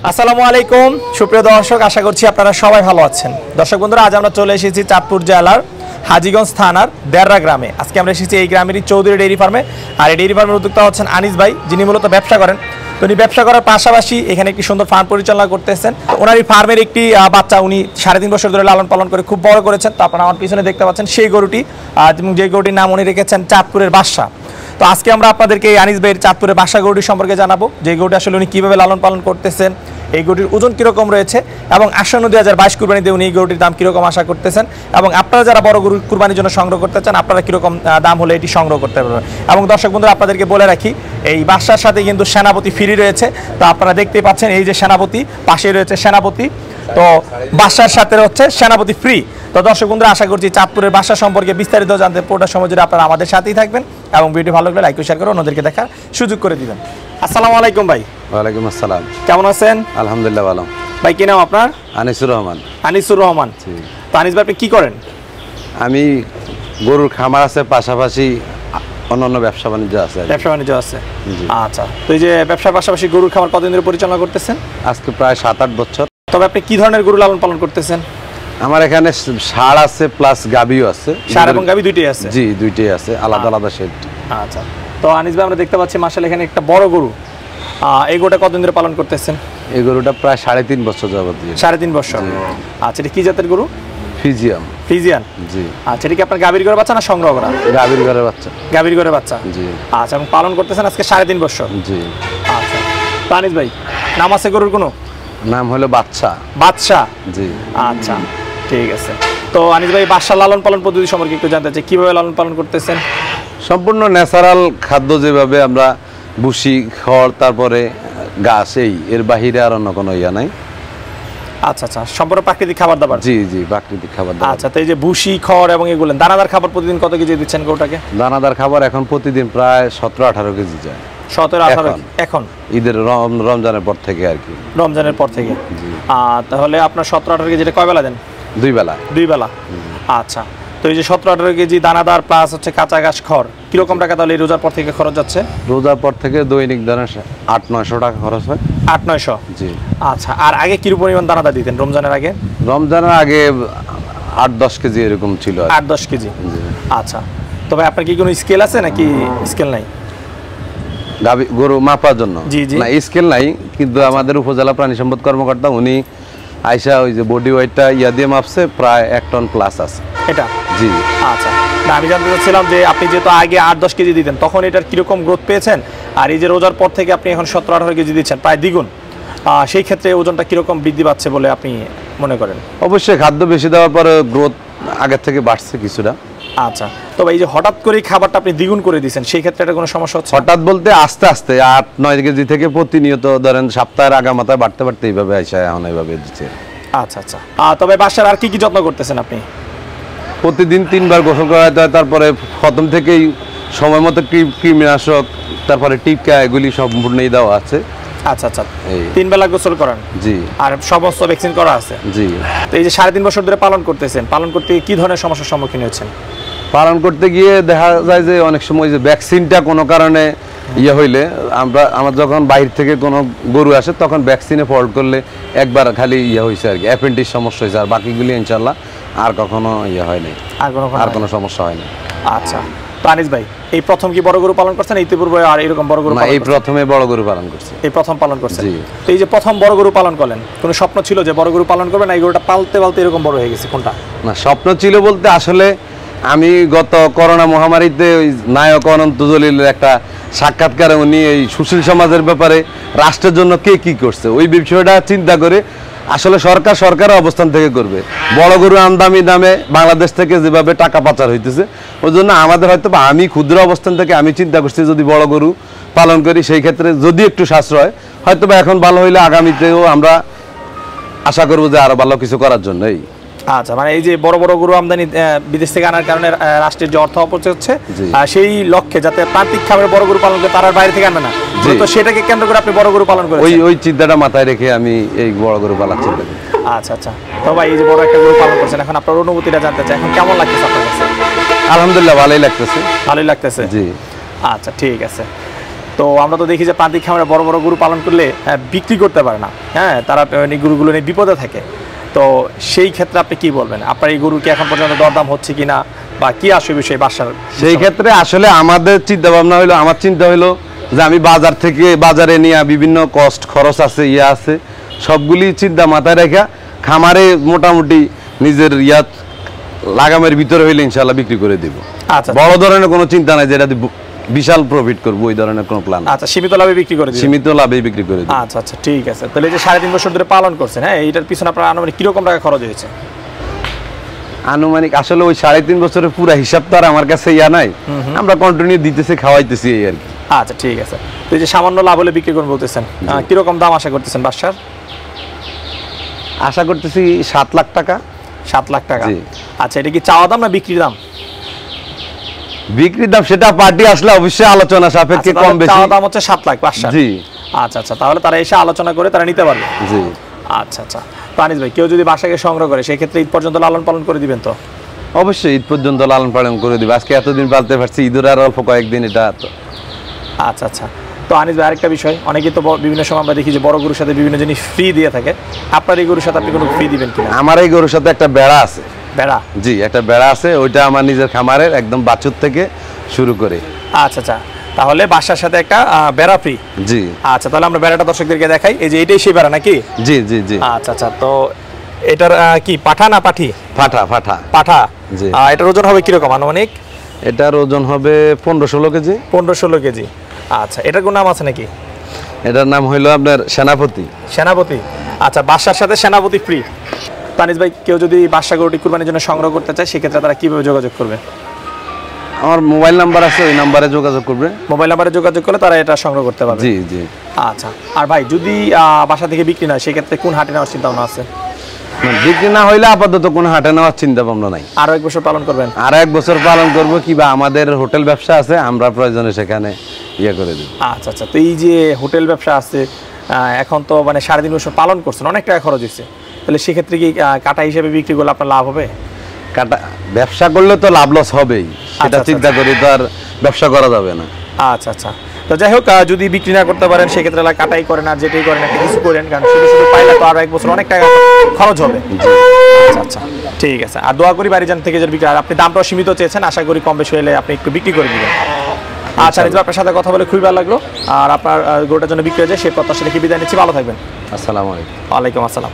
আসসালামু আলাইকুম সুপ্রিয় দর্শক, আশা করছি আপনারা সবাই ভালো আছেন। দর্শক বন্ধুরা, আজ আমরা চলে এসেছি চাঁদপুর জেলার হাজীগঞ্জ থানার দেররা গ্রামে। আজকে আমরা এসেছি এই গ্রামেরই চৌধুরী ডেইরি ফার্মে। আর এই ডেইরি ফার্মের উদ্যোক্তা হচ্ছেন আনিস ভাই, যিনি মূলত ব্যবসা করেন। তো উনি ব্যবসা করার পাশাপাশি এখানে একটি সুন্দর ফার্ম পরিচালনা করতেছেন। ওনার এই ফার্মের একটি বাচ্চা উনি 3.5 বছর ধরে লালন পালন করে খুব বড় করেছেন। তো আপনারা আমার পিছনে দেখতে পাচ্ছেন সেই গরুটি, এবং যে গরুটির নাম উনি রেখেছেন চাঁদপুরের বাদশা। তো আজকে আমরা আপনাদেরকে এই আনিস ভাইয়ের চাঁদপুরের বাদশা গরুটি সম্পর্কে জানাবো, যে গরুটি আসলে উনি কীভাবে লালন পালন করতেছেন, এই গরুটির ওজন কীরকম রয়েছে, এবং আসন্ন 2022 কুরবানিতে উনি এই গরুটির দাম কীরকম আশা করতেছেন, এবং আপনারা যারা বড় গরু কুরবানির জন্য সংগ্রহ করতে চান আপনারা কীরকম দাম হলে এটি সংগ্রহ করতে পারবেন। এবং দর্শক বন্ধুরা, আপনাদেরকে বলে রাখি এই বাদশার সাথে কিন্তু সেনাপতি ফ্রি রয়েছে। তো আপনারা দেখতেই পাচ্ছেন এই যে সেনাপতি, পাশে রয়েছে সেনাপতি। তো বাদশার সাথে হচ্ছে সেনাপতি ফ্রি। তো দর্শক বন্ধুরা, আশা করছি চাঁদপুরের বাদশা সম্পর্কে বিস্তারিত জানতে পুরোটা সময় জুড়ে আপনারা আমাদের সাথেই থাকবেন, এবং ভিডিও ভালো লাগলে লাইক ও শেয়ার করে অন্যদেরকে দেখার সুযোগ করে দিবেন। আসসালামু আলাইকুম ভাই। ওয়ালাইকুম আসসালাম। কেমন আছেন? আলহামদুলিল্লাহ ভালো। ভাই কি নাম আপনার? আনিসুর রহমান। আনিসুর রহমান। তো আনিস ভাই আপনি কি করেন? আমি গরুর খামার আছে, পাশাপাশি অন্যান্য ব্যবসা বাণিজ্য আছে। ব্যবসা বাণিজ্য আছে, আচ্ছা। তো এই যে ব্যবসার পাশাপাশি গরুর খামার কতদিন ধরে পরিচালনা করতেছেন? আজকে প্রায় 7-8 বছর। তবে আপনি কি ধরনের গরু লালন পালন করতেছেন? আমার এখানে ষাঁড় আছে প্লাস গাভীও আছে। ষাঁড় এবং গাভী দুইটাই আছে? জি, দুইটাই আছে, আলাদা আলাদা শেড। আচ্ছা। তো আনিস ভাই আমরা দেখতে পাচ্ছি মাশাআল্লাহ এখানে একটা বড় গরু, এই গরুটা কতদিন ধরে পালন করতেছেন? এই গরুটা প্রায় 3.5 বছর যাবত। 3.5 বছর। আচ্ছা, এটা কি জাতের গরু? ফিজিয়ান। ফিজিয়ান, জি। আচ্ছা, এটা কি আপনার গাভীর ঘরের বাচ্চা না সংগ্রহ করা? গাভীর ঘরের বাচ্চা। গাভীর ঘরের বাচ্চা, জি। আচ্ছা, এবং পালন করতেছেন আজকে 3.5 বছর? জি। আচ্ছা। তো আনিস ভাই, নাম আছে গরুর কোনো? নাম হলো বাদশা। বাদশা, জি। আচ্ছা, ঠিক আছে। তো আনিস ভাই, বাদশা লালন পালন পদ্ধতি সম্পর্কে একটু জানতে চাই, কিভাবে লালন পালন করতেছেন? সম্পূর্ণ ন্যাচারাল খাদ্য, যেভাবে আমরা ভুসি, খড়, তারপরে ঘাস, এর বাহিরে আর অন্য কোনো ইয়া নাই। আচ্ছা আচ্ছা, সম্পূর্ণ প্রাকৃতিক খাবার দাবার? জি জি, প্রাকৃতিক খাবার দাবার। আচ্ছা। তো এই যে ভুসি, খড় এবং এগুলো দানাদার খাবার প্রতিদিন কত কেজি দিচ্ছেন গরুটাকে? দানাদার খাবার এখন প্রতিদিন প্রায় 17-18 কেজি যায়। 17-18 এখন ঈদের রমজানের পর থেকে আর কি। রমজানের পর থেকে, তাহলে আপনার 17-18 কেজি কয় বেলা দেন? 2 বেলা। 2 বেলা, আচ্ছা। তো এই যে 17-18 কেজি দানাদার প্লাস হচ্ছে কাঁচা ঘাস, খড়, কিরকম টাকা তাহলে রোজার পর থেকে খরচ যাচ্ছে? রোজার পর থেকে দৈনিক দানা 800-900 টাকা খরচ হয়। 800-900, জি। আচ্ছা। আর আগে কি পরিমাণ দানাদার দিতেন রমজানের আগে? রমজানের আগে 8-10 কেজি এরকম ছিল। 8-10 কেজি, আচ্ছা। তবে আপনার কি কোনো স্কেল আছে নাকি স্কেল নাই? গরু মাপার জন্য না, স্কেল নাই, কিন্তু আমাদের উপজেলা প্রাণী সম্পদ কর্মকর্তা উনি আইসা ওই যে বডি ওয়েটটা ইয়া দিয়ে মাপছে, প্রায় 1 টন প্লাস আছে এটা। জি, আচ্ছা। আমি জানতে চাচ্ছিলাম যে আপনি যেহেতু আগে 8-10 কেজি দিতেন, তখন এটার কিরকম গ্রোথ পেয়েছেন, আর এই যে রোজার পর থেকে আপনি এখন 17-18 কেজি দিচ্ছেন, প্রায় দ্বিগুণ, সেই ক্ষেত্রে ওজনটা কিরকম বৃদ্ধি পাচ্ছে বলে আপনি মনে করেন? অবশ্যই খাদ্য বেশি দেওয়ার পরে গ্রোথ আগের থেকে বাড়ছে কিছুটা। আচ্ছা। তবে এই যে হঠাৎ করে খাবারটা আপনি দ্বিগুণ করে দিয়েছেন, সেই ক্ষেত্রে এটা কোনো সমস্যা হচ্ছে? হঠাৎ বলতে আস্তে আস্তে 8-9 কেজি থেকে প্রতিনিয়ত ধরেন সপ্তাহের আগামাথায় বাড়তে বাড়তে এইভাবে আইসা এখন এইভাবে দিচ্ছে। আচ্ছা আচ্ছা। তবে বাসার আর কি কি যত্ন করতেছেন আপনি? প্রতিদিন 3 বার গোসল করাতে হয়, তারপরে প্রথম থেকেই সময় মতো কৃমিনাশক, তারপরে টিকা, এগুলি সম্পূর্ণই দেওয়া আছে। আচ্ছা আচ্ছা, 3 বেলা গোসল করান? জি। আর সমস্ত ভ্যাকসিন করা আছে? জি। তো এই যে 3.5 বছর ধরে পালন করতেছেন, পালন করতে কি ধরনের সমস্যার সম্মুখীন হচ্ছেন? পালন করতে গিয়ে দেখা যায় যে অনেক সময় যে ভ্যাকসিনটা কোনো কারণে হইলে আমার যখন বাইরে থেকে কোনো গরু আসে তখন ভ্যাকসিনে ফল্ট করলে একবার খালি হয়েছে আর কি, অ্যাপেন্ডিক্স সমস্যা হয়েছে, আর বাকিগুলি ইনশাল্লাহ আর কখনো হয় নাই, আর কোনো সমস্যা হয় না। আচ্ছা। তো আনিস ভাই, এই প্রথম কি বড় গরু পালন করছেন? ইতিপূর্বে আর এরকম বড় গরু? এই প্রথমে বড় গরু পালন করছি। এই প্রথম পালন করছেন? জি। তো এই যে প্রথম বড় গরু পালন করলেন, কোনো স্বপ্ন ছিল যে বড় গরু পালন করবেন, এই গরুটা পালতে পালতে এরকম বড় হয়ে গেছে, কোনটা? না, স্বপ্ন ছিল বলতে আসলে আমি গত করোনা মহামারীতে ওই নায়ক অনন্ত জলিলের একটা সাক্ষাৎকারে উনি এই সুশীল সমাজের ব্যাপারে রাষ্ট্রের জন্য কে কি করছে ওই বিষয়টা চিন্তা করে আসলে সরকারের অবস্থান থেকে করবে। বড় গরু আমদানি দামে বাংলাদেশ থেকে যেভাবে টাকা পাচার হইতেছে, ওই জন্য আমাদের হয়তো আমি ক্ষুদ্র অবস্থান থেকে আমি চিন্তা করছি যদি বড় গরু পালন করি সেই ক্ষেত্রে যদি একটু সাশ্রয় হয়তো বা এখন ভালো হইলে আগামীতেও আমরা আশা করবো যে আরো ভালো কিছু করার জন্য। এই আচ্ছা, মানে এই যে বড় বড় গরু আমদানি বিদেশ থেকে আনার কারণে রাষ্ট্রের যে অর্থ অপচয় হচ্ছে, জি। সেই লক্ষ্যে যাতে প্রান্তিক খামারে বড় গরু পালন করে তারা বাইরে থেকে আনে না, জি। তো সেটাকে কেন্দ্র করে আপনি বড় গরু পালন করেন। ওই চিন্তাটা মাথায় রেখে আমি এই বড় গরু পালার চিন্তা করি। আচ্ছা আচ্ছা, তো ভাই এই যে বড় একটা গরু পালন করছেন, এখন আপনার অনুভূতিটা জানতে চাই, এখন কেমন লাগতেছে আপনার কাছে? আলহামদুলিল্লাহ ভালোই লাগতেছে। ভালোই লাগতেছে, জি। আচ্ছা ঠিক আছে। তো আমরা তো দেখি যে প্রান্তিক খামারে বড় বড় গরু পালন করলে বিক্রি করতে পারে না, হ্যাঁ, তারা এই গরুগুলো নিয়ে বিপদে থাকে। তো সেই ক্ষেত্রে আপনি কি বলবেন? আপনার এই গরু কি এখন পর্যন্ত দরদাম হচ্ছে কিনা, বা কি আসে বিষয় বাসার? সেই ক্ষেত্রে আসলে আমাদের চিন্তা ভাবনা হলো, আমার চিন্তা হলো যে আমি বাজার থেকে বাজারে নিয়ে বিভিন্ন কষ্ট খরচ আছে, ইয়ে আছে, সবগুলি চিন্তা মাথায় রেখে খামারে মোটামুটি নিজের ইয়াত লাগামের ভিতরে হইলে ইনশাল্লাহ বিক্রি করে দিব। আচ্ছা, বড় ধরনের কোনো চিন্তা নাই যেটা বিশাল প্রফিট করবো, ওই ধরনের কোনো প্ল্যান। আচ্ছা, সীমিত লাভে বিক্রি করে দিবেন? সীমিত লাভে বিক্রি করে দিব। আচ্ছা আচ্ছা ঠিক আছে। তাহলে এই যে 3.5 বছর ধরে পালন করছেন, হ্যাঁ, এইটার পিছনে আপনার আনুমানিক কিরকম টাকা খরচ হয়েছে? আনুমানিক আসলে ওই 3.5 বছরের পুরো হিসাব তো আর আমার কাছে ইয়া নাই, আমরা কন্টিনিউ দিতেছি, খাওয়াইতেছি এই আর কি। আচ্ছা ঠিক আছে। তো এই যে সামান্য লাভ হলে বিক্রি করবেন বলতেছেন, কিরকম দাম আশা করতেছেন বাসার? আশা করতেছি 7 লাখ টাকা। 7 লাখ টাকা? জি। আচ্ছা, এটা কি চাওয়া দাম না বিক্রির দাম? বিক্রির দাম সেটা পার্টি আসলে অবশ্যই আলোচনা সাপেক্ষে আচ্ছা, কম তাহলে বেশি। চাওয়া দাম হচ্ছে 7 লাখ বাসার? জি। আচ্ছা আচ্ছা, তাহলে তারা এসে আলোচনা করে তারা নিতে পারবে? জি। আচ্ছা আচ্ছা। তো আনিস ভাই, কেউ যদি বাসাকে সংগ্রহ করে সেই ক্ষেত্রে ঈদ পর্যন্ত লালন পালন করে দিবেন তো? অবশ্যই ঈদ পর্যন্ত লালন পালন করে দিব। আজকে এতদিন পালতে পারছি, ঈদের আর অল্প কয়েকদিন এটা তো। আচ্ছা আচ্ছা। তো আনিস ভাই, আরেকটা বিষয়, অনেকে তো বিভিন্ন সময় আমরা দেখি যে বড় গরুর সাথে বিভিন্ন জিনিস ফ্রি দিয়ে থাকে, আপনার এই গরুর সাথে আপনি কোনো ফ্রি দিবেন কিনা? আমার এই গরুর সাথে একটা বেড়া আছে। বেড়া? জি, একটা বেড়া আছে, ওইটা আমার নিজের খামারের একদম বাছুর থেকে শুরু করে। আচ্ছা আচ্ছা, তাহলে বাসার সাথে একটা বেড়া ফ্রি? জি। আচ্ছা, তাহলে আমরা বেড়াটা দর্শকদেরকে দেখাই। এই যে এটাই সেই বেড়া নাকি? জি জি জি। আচ্ছা আচ্ছা, তো এটার কি পাঠা না পাঠি? ফাটা ফাটা। পাঠা? জি। এটার ওজন হবে কিরকম আনুমানিক? এটার ওজন হবে 15-16 কেজি। 15-16 কেজি। আচ্ছা, এটার কোনো নাম আছে নাকি? এটার নাম হইলো আপনার সেনাপতি। সেনাপতি? আচ্ছা, বাসার সাথে সেনাপতি ফ্রি। তানিস ভাই, কেউ যদি বাসা গরুটি কুরবানির জন্য সংগ্রহ করতে চায় সেক্ষেত্রে তারা কিভাবে যোগাযোগ করবে? আমার মোবাইল নাম্বার আছে, ওই নাম্বারে যোগাযোগ করবে। মোবাইল নাম্বারে যোগাযোগ করলে তারা এটা সংগ্রহ করতে পারবে? জি জি। আচ্ছা, আর ভাই যদি বাসা থেকে বিক্রি না হয় সেক্ষেত্রে কোন হাটে নেওয়ার চিন্তা ভাবনা আছে? বিক্রি না হইলে আপাতত কোনো হাটে নেওয়ার চিন্তা ভাবনা নাই। আরো 1 বছর পালন করবেন? আর 1 বছর পালন করবো, কিবা আমাদের হোটেল ব্যবসা আছে, আমরা প্রয়োজনে সেখানে ইয়ে করে দিব। আচ্ছা আচ্ছা। তো এই যে হোটেল ব্যবসা আছে, এখন তো মানে 3.5 বছর পালন করছেন, অনেক টাকা খরচ হয়েছে, তাহলে সেক্ষেত্রে কি কাটা হিসেবে বিক্রি করলে আপনার লাভ হবে? কাটা ব্যবসা করলে তো লাভ লস হবেই, সেটা আচ্ছা, চিন্তা করি তো আর ব্যবসা করা যাবে না। আচ্ছা আচ্ছা। তো যাই হোক, যদি বিক্রি না করতে পারেন সেক্ষেত্রে কাটাই করেন আর যেটাই করেন একটা কিছু করেন, কারণ শুধু শুধু পাইলে তো আরো 1 বছর অনেক টাকা খরচ হবে। আচ্ছা আচ্ছা ঠিক আছে। আর দোয়া করি বাড়িজান থেকে যে বিক্রি, আর আপনি দামটাও সীমিত চেয়েছেন, আশা করি কম বেশি হলে আপনি একটু বিক্রি করে দিবেন। আচ্ছা, আপনার সাথে কথা বলে খুবই ভালো লাগলো, আর আপনার গরুটার জন্য বিক্রি হয়ে যায় সেই প্রত্যাশা রেখে বিদায় নিচ্ছি। ভালো থাকবেন। আসসালামু আলাইকুম। ওয়ালাইকুম আসসালাম।